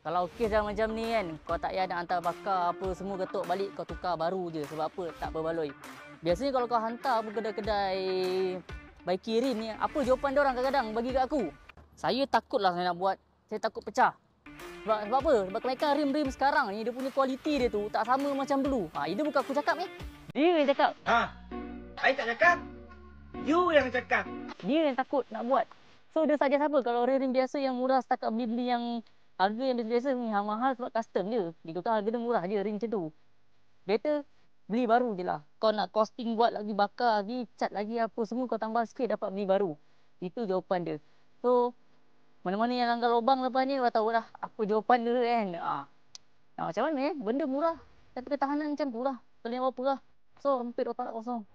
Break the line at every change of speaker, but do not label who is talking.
Kalau kes dah macam ni kan, kau tak payah nak hantar bakar apa semua getuk balik, kau tukar baru je. Sebab apa? Tak berbaloi. Biasanya kalau kau hantar apa kedai-kedai baiki rim ni, apa jawapan dia orang kadang-kadang bagi kat aku? Saya takutlah saya nak buat, saya takut pecah. Sebab apa? Sebab kelaikan rim-rim sekarang ni dia punya kualiti dia tu tak sama macam dulu. Itu bukan aku cakap ni. Dia yang cakap.
I tak cakap. You yang cakap.
Dia yang takut nak buat. So dia suggest apa? Kalau rim-rim biasa yang murah setakat beli-beli yang harga yang biasa ni mahal sebab custom je. Dia kata harga dia murah je rim macam tu. Better beli baru je lah. Kau nak costing buat lagi bakar lagi, cat lagi apa semua kau tambah sikit dapat beli baru. Itu jawapan dia. So mana-mana yang langgar lubang lepas ni kau tahu lah apa jawapan dia kan. Macam mana benda murah tapi ketahanan macam tu lah. Paling apa lah. So hampir 800.